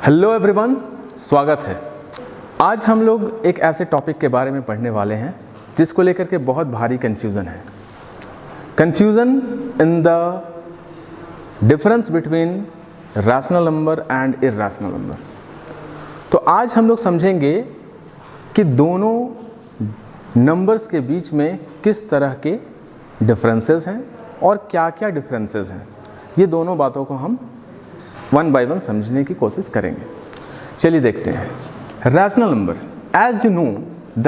Hello everyone, स्वागत है। आज हम लोग एक ऐसे टॉपिक के बारे में पढ़ने वाले हैं जिसको लेकर के बहुत भारी कंफ्यूजन है। Confusion in the difference between rational number and irrational number. तो आज हम लोग समझेंगे कि दोनों नंबर्स के बीच में किस तरह के डिफरेंसेस हैं और क्या क्या डिफरेंसेस हैं। ये दोनों बातों को हम वन बाय वन समझने की कोशिश करेंगे। चलिए देखते हैं। Rational number, as you know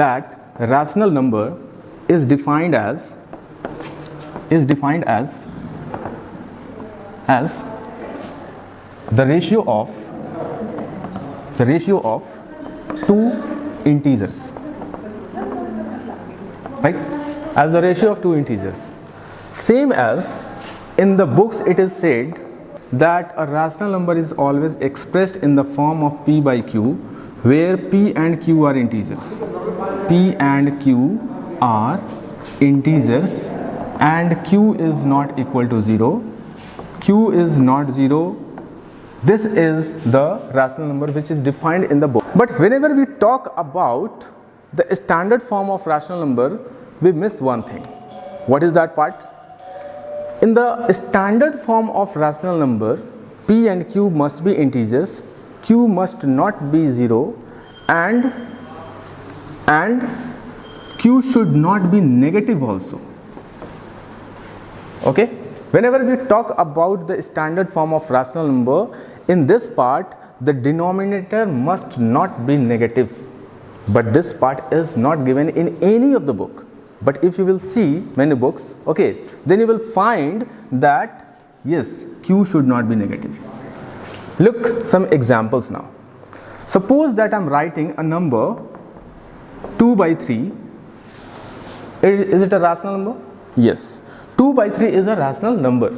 that rational number is defined as the ratio of two integers, right? As the ratio of two integers. Same as in the books it is said that a rational number is always expressed in the form of p by q, where p and q are integers. P and q are integers and q is not equal to 0. Q is not 0. This is the rational number which is defined in the book. But whenever we talk about the standard form of rational number, we miss one thing. What is that part? In the standard form of rational number, p and q must be integers, q must not be 0, and q should not be negative also. Okay? Whenever we talk about the standard form of rational number, in this part the denominator must not be negative, but this part is not given in any of the book. But if you will see many books, okay, then you will find that yes, q should not be negative. Look some examples now. Suppose that I am writing a number 2 by 3. Is it a rational number? Yes, 2 by 3 is a rational number,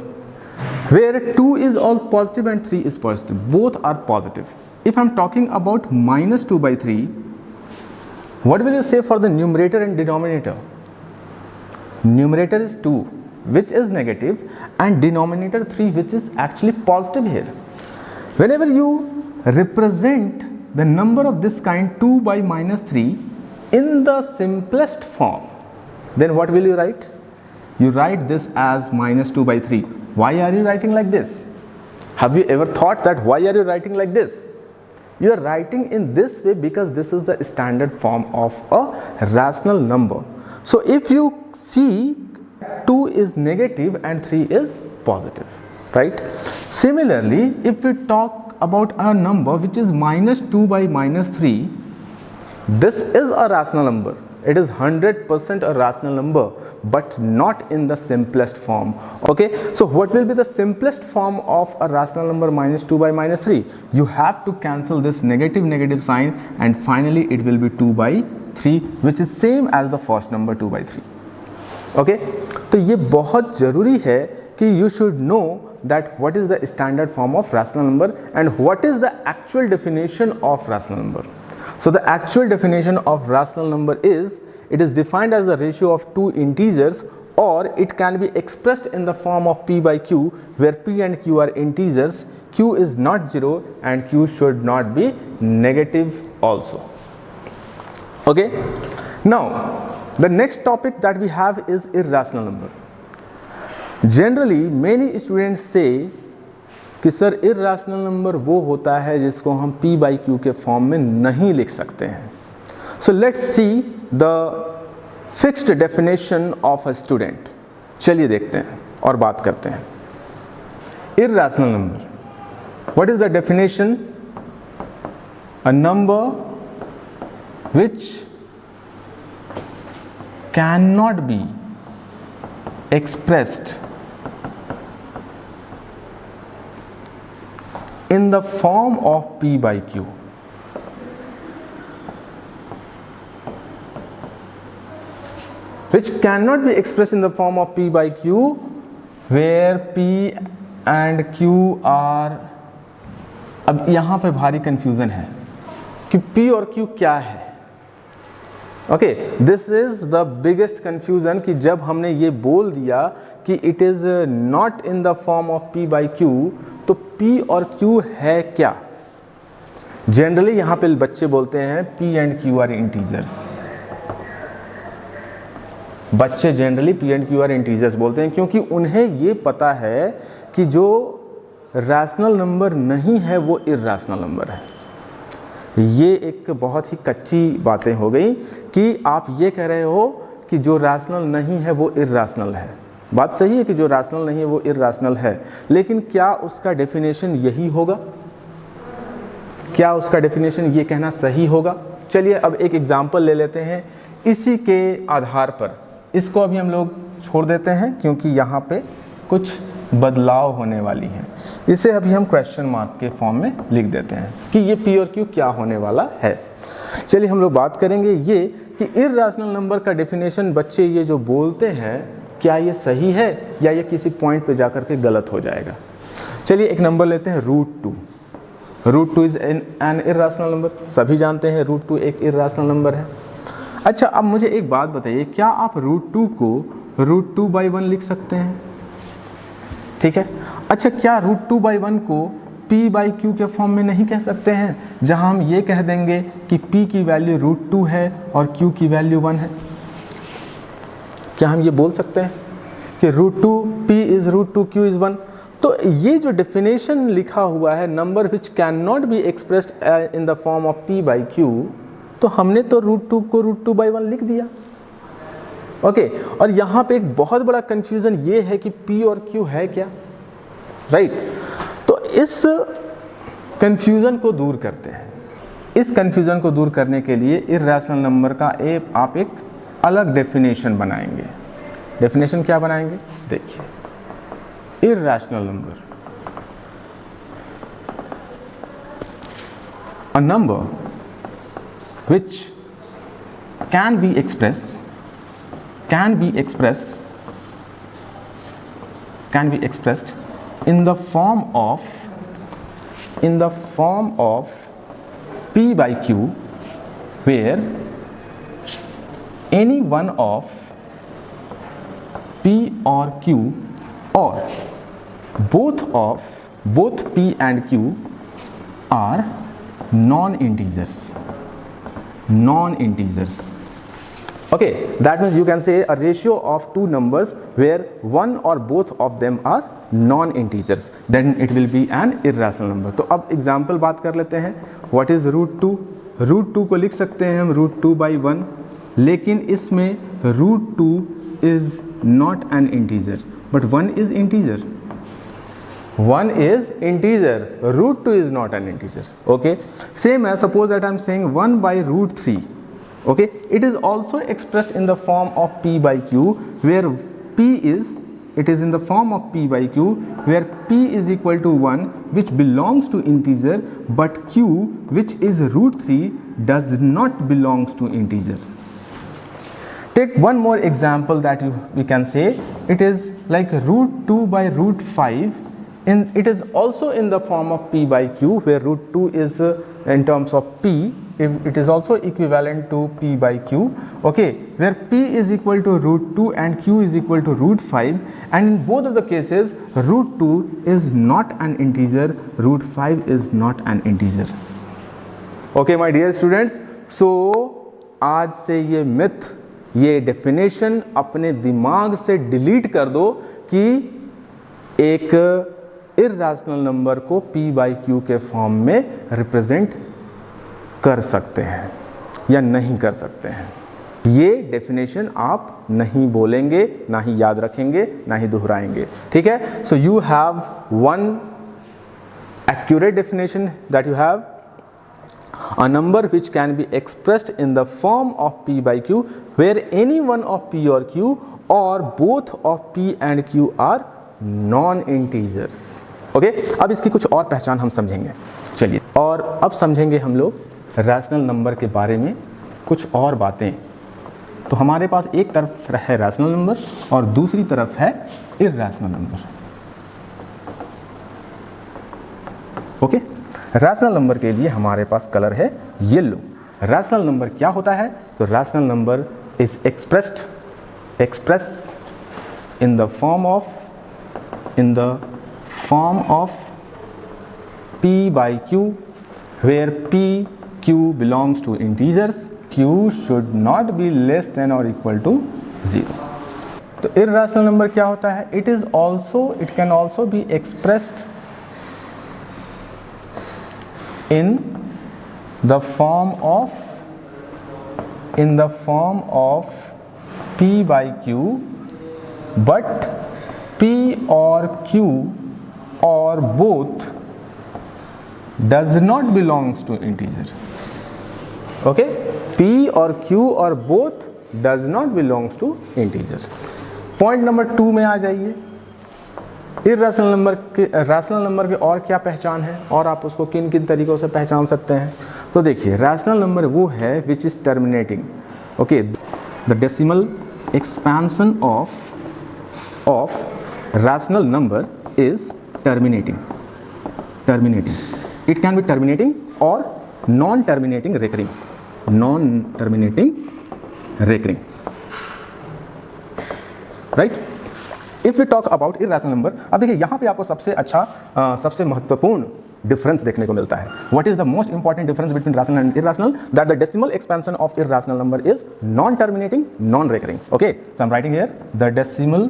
where 2 is all positive and 3 is positive. Both are positive. If I am talking about minus 2 by 3, what will you say for the numerator and denominator? Numerator is 2, which is negative, and denominator 3, which is actually positive here. Whenever you represent the number of this kind 2 by minus 3 in the simplest form, then what will you write? You write this as minus 2 by 3. Why are you writing like this? Have you ever thought that why are you writing like this? You are writing in this way because this is the standard form of a rational number. So if you see 2 is negative and 3 is positive, right? Similarly, if we talk about a number which is minus 2 by minus 3, this is a rational number. It is 100% a rational number, but not in the simplest form. Okay, so what will be the simplest form of a rational number minus 2 by minus 3? You have to cancel this negative sign, and finally it will be 2 by 3, which is same as the first number 2 by 3. Okay, तो ये बहुत जरूरी है कि you should know that what is the standard form of rational number and what is the actual definition of rational number. So the actual definition of rational number is, it is defined as the ratio of two integers, or it can be expressed in the form of p by q, where p and q are integers, q is not 0 and q should not be negative also. Okay, now the next topic that we have is irrational number. Generally many students say कि sir irrational number वो होता है जिसको हम p by q के form में नहीं लिख सकते हैं. So let's see the fixed definition of a student. चलिए देखते हैं और बात करते हैं. Irrational number, what is the definition? A number which can not be expressed in the form of p by q. Which cannot be expressed in the form of p by q, where p and q are. अब यहाँ पे भारी confusion है कि p और q क्या है. Okay, this is the biggest confusion कि जब हमने ये बोल दिया कि it is not in the form of p by q, तो p और q है क्या? जनरली यहाँ पे बच्चे बोलते हैं P and Q are integers. बच्चे generally P and Q are integers बोलते हैं क्योंकि उन्हें ये पता है कि जो रैशनल नंबर नहीं है वो इर्रेशनल नंबर है। ये एक बहुत ही कच्ची बातें हो गई कि आप ये कह रहे हो कि जो रैशनल नहीं है वो इर्रेशनल है। बात सही है कि जो रैशनल नहीं है वो इर्रेशनल है, लेकिन क्या उसका डेफिनेशन यही होगा? क्या उसका डेफिनेशन ये कहना सही होगा? चलिए अब एक एग्जांपल ले लेते हैं इसी के आधार पर। इसको अभी हम लोग छोड़ देते हैं क्योंकि यहाँ पे कुछ बदलाव होने वाली है। इसे अभी हम क्वेश्चन मार्क के फॉर्म में लिख देते हैं कि ये P और Q क्या होने वाला है। चलिए हम लोग बात करेंगे ये कि इर्रेशनल नंबर का डेफिनेशन बच्चे ये जो बोलते हैं क्या ये सही है या ये किसी पॉइंट पे जाकर के गलत हो जाएगा। चलिए एक नंबर लेते हैं √2। √2 इज एन इर्रेशनल नंबर। सभी जानते हैं √2 एक इर्रेशनल नंबर है। अच्छा अब मुझे एक बात बताइए, क्या आप √2 को √2/1 लिख सकते हैं? ठीक है। अच्छा क्या √2/1 को P/Q के फॉर्म में नहीं कह सकते हैं, जहां हम ये कह देंगे कि P की वैल्यू √2 है और Q की वैल्यू 1 है? क्या हम ये बोल सकते हैं कि √2 P इज √2 Q इज 1? तो ये जो डेफिनेशन लिखा हुआ है number which can not be expressed in the form of P/Q, तो हमने तो √2 को √2/1 लिख दिया। ओके और यहाँ पे एक बहुत बड़ा कंफ्यूजन ये है कि P और Q है क्या, राइट? तो इस कंफ्यूजन को दूर करते हैं। इस कंफ्यूजन को दूर करने के लिए इर्रेशनल नंबर का आप एक अलग डेफिनेशन बनाएंगे। डेफिनेशन क्या बनाएंगे? देखिए, irrational number, a number which can be expressed in the form of P/Q, where any one of P or Q or both P and Q are non-integers. Okay, that means you can say a ratio of two numbers where one or both of them are non-integers, then it will be an irrational number. तो अब example बात कर लेते हैं। What is √2? √2 को लिख सकते हैं हम √2/1, लेकिन इसमें √2 is not an integer but 1 is integer. 1 is integer, √2 is not an integer. Okay, same as suppose that I am saying 1/√3. Okay, it is also expressed in the form of P/Q, where it is in the form of P/Q where P is equal to 1, which belongs to integer, but Q, which is √3, does not belongs to integer. Take one more example that we can say it is like √2/√5. It is also in the form of P/Q, where √2 is in terms of P, it is also equivalent to P/Q. Okay, where P is equal to √2 and Q is equal to √5, and in both of the cases √2 is not an integer, √5 is not an integer. Okay my dear students, so आज से ये myth, ये definition अपने दिमाग से delete कर दो कि एक इर्रेशनल नंबर को P/Q के फॉर्म में रिप्रेजेंट कर सकते हैं या नहीं कर सकते हैं। ये डेफिनेशन आप नहीं बोलेंगे, ना ही याद रखेंगे, ना ही दोहराएंगे। ठीक है, so you have one accurate definition that you have a number which can be expressed in the form of P/Q, where any one of P or Q or both of P and Q are non-integers. Okay, अब इसकी कुछ और पहचान हम समझेंगे। चलिए, और अब समझेंगे हम लोग रैशनल नंबर के बारे में कुछ और बातें। तो हमारे पास एक तरफ है रैशनल नंबर और दूसरी तरफ है irrational number. Okay, rational number के लिए हमारे पास कलर है येलो। रैशनल नंबर क्या होता है? तो rational number is express in the form of P/Q where p q belongs to integers, q should not be less than or equal to 0. तो irrational number क्या होता है? It can also be expressed in the form of p by q, but p or q or both does not belongs to integer. Okay, p or q or both does not belongs to integer. Point number 2 में आ जाइए। Irrational number के और क्या पहचान है और आप उसको किन किन तरीकों से पहचान सकते हैं? तो देखिए, रैशनल नंबर वो है which is terminating. Okay, the decimal expansion of rational number is terminating. It can be terminating or non terminating recurring, right. If we talk about irrational number, अब देखिए यहाँ पे आपको सबसे महत्वपूर्ण डिफरेंस देखने को मिलता है। What is the most important difference between rational and irrational? That the decimal expansion of irrational number is non terminating, non recurring. Okay, so I am writing here the decimal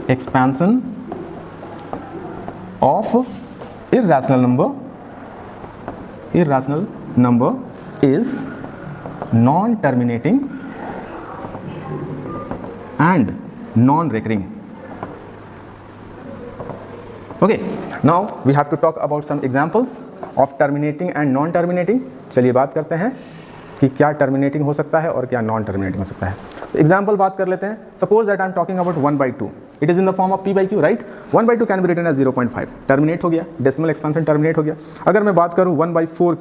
expansion of irrational number is non-terminating and non-recurring. Okay, now we have to talk about some examples of terminating and non-terminating. चलिए बात करते हैं कि क्या terminating हो सकता है और क्या नॉन टर्मिनेटिंग हो सकता है। एग्जाम्पल बात कर लेते हैं। Suppose that I am talking about 1/2, it is in the form of p by q, right. 1/2 can be written as 0.5, terminate हो गया, डेसिमल एक्सपेंशन टर्मिनेट हो गया। अगर मैं बात करूं 1/4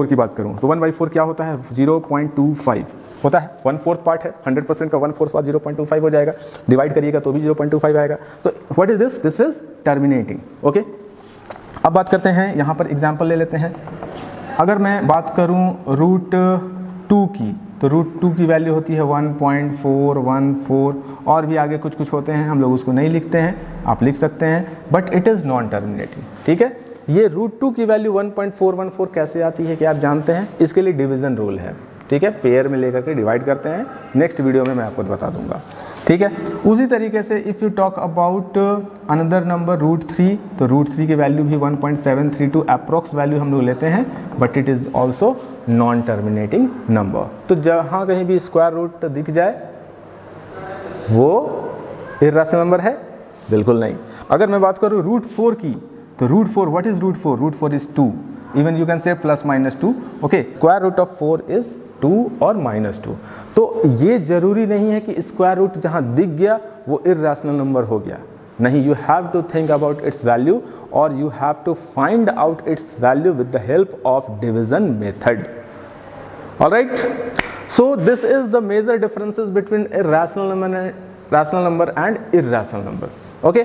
की बात करूं तो 1/4 क्या होता है? 0.25 होता है। 1/4 पार्ट है, 100% का 1/4 पार्ट 0.25 हो जाएगा। डिवाइड करिएगा तो भी 0.25 आएगा। तो what is this? This is terminating. Okay, अब बात करते हैं, यहाँ पर एग्जाम्पल ले लेते हैं। अगर मैं बात करूं √2 की, तो √2 की वैल्यू होती है 1.414, और भी आगे कुछ होते हैं, हम लोग उसको नहीं लिखते हैं, आप लिख सकते हैं, but it is non terminating. ठीक है, ये √2 की वैल्यू 1.414 कैसे आती है क्या आप जानते हैं? इसके लिए डिवीज़न रूल है। ठीक है, पेयर में लेकर के डिवाइड करते हैं, नेक्स्ट वीडियो में मैं आपको बता दूंगा। ठीक है, उसी तरीके से if you talk about another number √3, तो √3 की वैल्यू भी 1.732 अप्रॉक्स वैल्यू हम लोग लेते हैं, but it is also non terminating number. तो जहाँ कहीं भी स्क्वायर रूट दिख जाए वो इर्रेशनल नंबर है? बिल्कुल नहीं। अगर मैं बात करूँ √4 की, तो √4, what is √4? √4 is 2, even you can say +-2। Okay, square root of 4 is 2 और -2। तो ये जरूरी नहीं है कि स्क्वायर रूट जहाँ दिख गया वो इर्रेशनल नंबर हो गया। नहीं, you have to think about its value और you have to find out its value with the help of division method. Alright, so this is the major differences between rational number and irrational number. Okay.